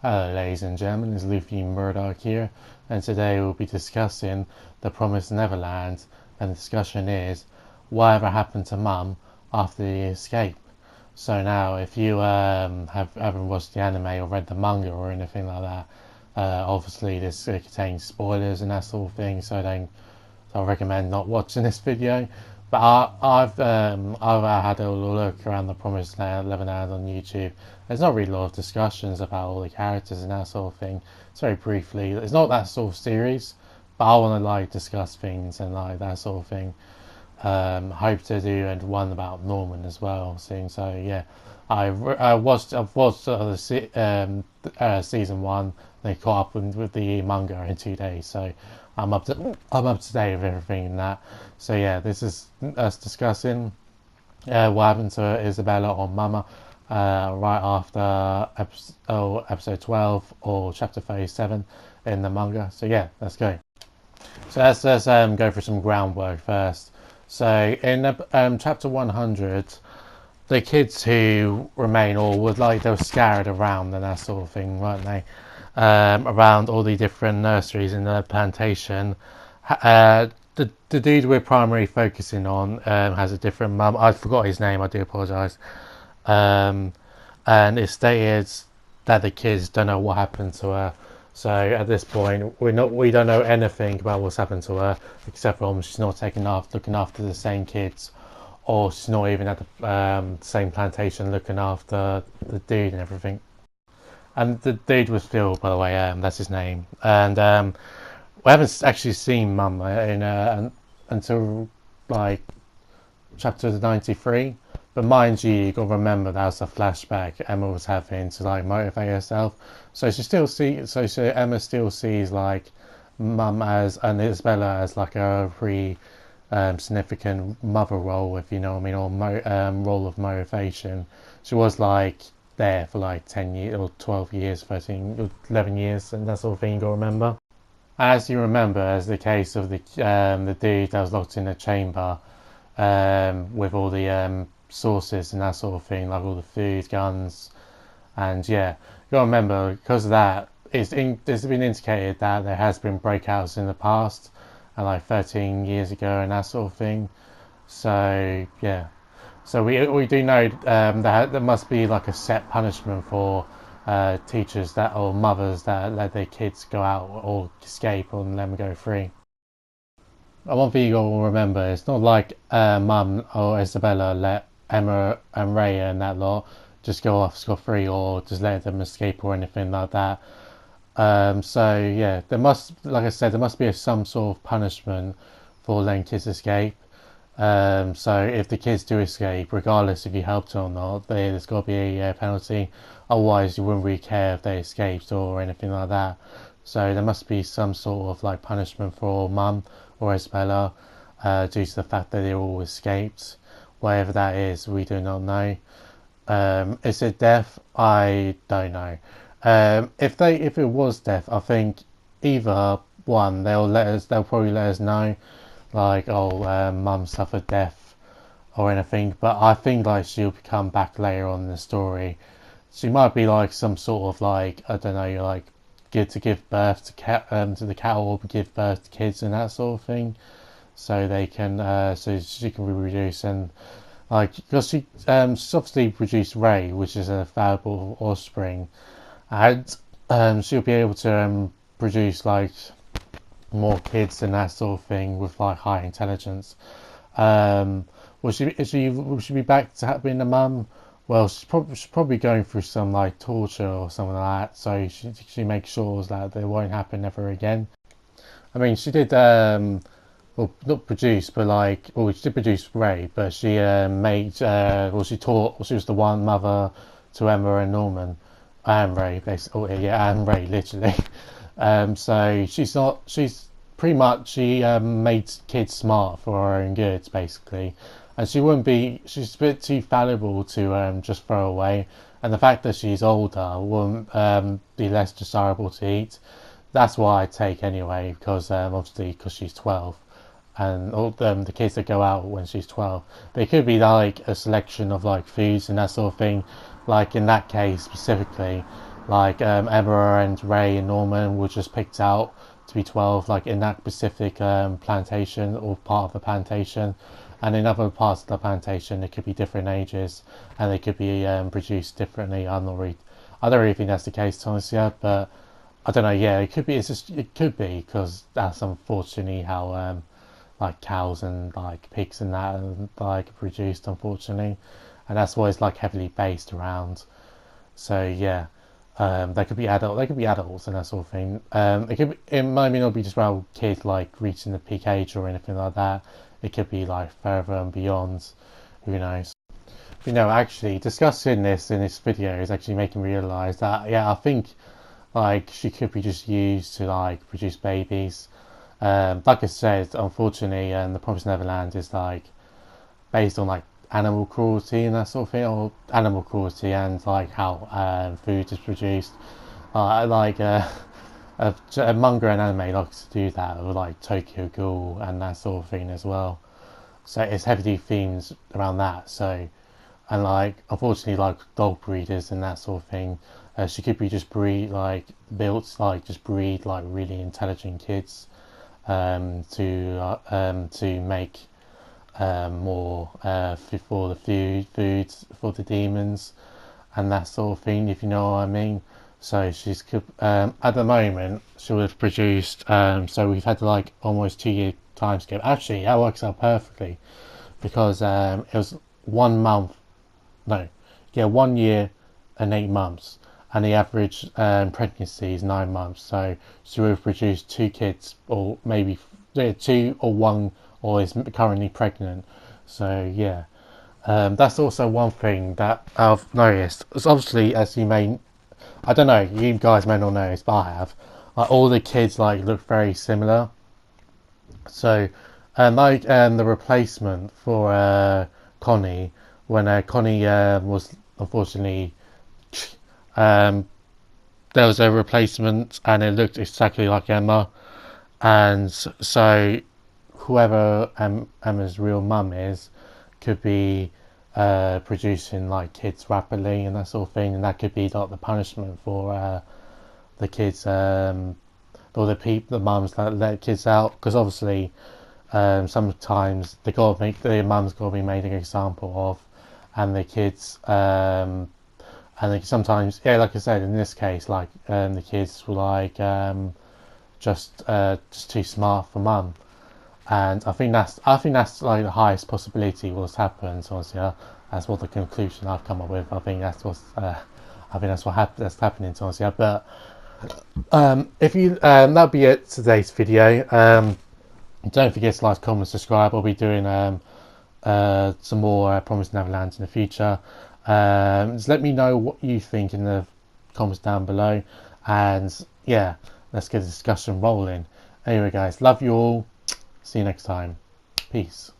Hello ladies and gentlemen, it's Luffy Murdoch here, and today we'll be discussing The Promised Neverland, and the discussion is whatever happened to Mum after the escape. So now, if you haven't watched the anime or read the manga or anything like that, obviously this contains spoilers and that sort of thing, so I recommend not watching this video. But I've had a look around the Promised Neverland on YouTube. There's not really a lot of discussions about all the characters and that sort of thing. It's very briefly. It's not that sort of series, but I want to like discuss things and like that sort of thing. Hope to do and one about Norman as well soon. So yeah, I've watched season one. They caught up with the manga in 2 days, so I'm up to date with everything in that. So yeah, this is us discussing what happened to Isabella or Mama right after episode 12 or chapter 37 in the manga. So yeah, let's go. So let's go through some groundwork first. So in chapter 100, the kids who remain or would like they were scattered around and that sort of thing, weren't they? Around all the different nurseries in the plantation. The dude we're primarily focusing on has a different mum. I forgot his name. I do apologise. And it stated that the kids don't know what happened to her. So at this point, we don't know anything about what's happened to her, except for she's not looking after the same kids, or she's not even at the same plantation looking after the dude and everything. And the dude was Phil, by the way. That's his name. And we haven't actually seen Mum until like chapter 93. But mind you, you got to remember that was a flashback Emma was having to like motivate herself. So Emma still sees like Mum as and Isabella as like a pretty significant mother role, if you know what I mean, or role of motivation. She was like there for like 10 years or 12 years, 13, 11 years, and that sort of thing you got to remember. As you remember, as the case of the dude that was locked in the chamber with all the sources and that sort of thing, like all the food, guns, and yeah, you got to remember because of that. It's been indicated that there has been breakouts in the past, and like 13 years ago and that sort of thing. So yeah, so we do know that there must be like a set punishment for teachers that or mothers that let their kids go out or escape or let them go free. And one thing you got to remember, it's not like Mum or Isabella let Emma and Raya and that lot just go off scot free or just let them escape or anything like that. So yeah, like I said, there must be some sort of punishment for letting kids escape. So if the kids do escape, regardless if you helped or not, there's got to be a penalty. Otherwise, you wouldn't really care if they escaped or anything like that. So there must be some sort of like punishment for Mum or Isabella due to the fact that they all escaped. Whatever that is, we do not know. Is it death? I don't know. If it was death, I think either one they'll probably let us know, like Mum suffered death or anything. But I think like she'll come back later on in the story. She might be like some sort of like I don't know, like give birth to the cattle or give birth to kids and that sort of thing, so they can so she can reproduce and like because she's obviously produced Ray, which is a valuable offspring, and she'll be able to produce like more kids and that sort of thing with like high intelligence. Will she be back to being a mum? Well, she's probably going through some like torture or something like that, so she makes sure that it won't happen ever again. I mean, she did well, not produce, but like, well, she did produce Ray, but she made she was the one mother to Emma and Norman, and Ray, basically. Oh yeah, and Ray, literally. So she's pretty much she made kids smart for her own good, basically, and she's a bit too valuable to just throw away. And the fact that she's older won't be less desirable to eat. That's what I take anyway, because obviously because she's 12, and all the kids that go out when she's 12, they could be like a selection of like foods and that sort of thing. Like in that case specifically, like Emma and Ray and Norman were just picked out to be 12, like in that specific plantation or part of the plantation, and in other parts of the plantation it could be different ages and they could be produced differently. I don't really think that's the case, Toshiya, but I don't know. Yeah, it could be. It could be because that's unfortunately how like cows and like pigs and that are, like produced, unfortunately, and that's what it's like heavily based around. So yeah, they could be adult. They could be adults and that sort of thing. It might not be just about kids like reaching the peak age or anything like that. It could be like further and beyond. Who knows? Actually, discussing this in this video is actually making me realise that yeah, I think like she could be just used to like produce babies. Like I said, unfortunately, the Promised Neverland is like based on like animal cruelty and that sort of thing, or animal cruelty and like how food is produced. Like a manga and anime likes to do that with like Tokyo Ghoul and that sort of thing as well. So it's heavily themes around that. So and like unfortunately like dog breeders and that sort of thing, she could be just breed like really intelligent kids to make more for the foods for the demons and that sort of thing, if you know what I mean. So she's at the moment she would have produced so we've had like almost 2 year time skip. Actually that works out perfectly because it was 1 month, no, yeah, 1 year and 8 months, and the average pregnancy is 9 months. So she would have produced 2 kids, or maybe two or one, or is currently pregnant. So yeah, that's also one thing that I've noticed. It's obviously, as you may, I don't know, you guys may not know this, but I have. Like all the kids like look very similar. So, the replacement for Connie, when Connie was unfortunately, um, there was a replacement and it looked exactly like Emma, and so whoever Emma's real mum is could be producing like kids rapidly and that sort of thing, and that could be like the punishment for the kids or the mums that let kids out, because obviously sometimes the mum's got to be made an example of, and the kids and they sometimes, yeah, like I said, in this case, like the kids were like just too smart for mum, and I think that's like the highest possibility what's happened. So yeah, that's what the conclusion I've come up with. I think that's that's happening. So yeah, but if you that'll be it today's video. Don't forget to like, comment, subscribe. I'll be doing some more Promised Neverland in the future. Just let me know what you think in the comments down below, and yeah, let's get the discussion rolling. Anyway guys, love you all, see you next time, peace.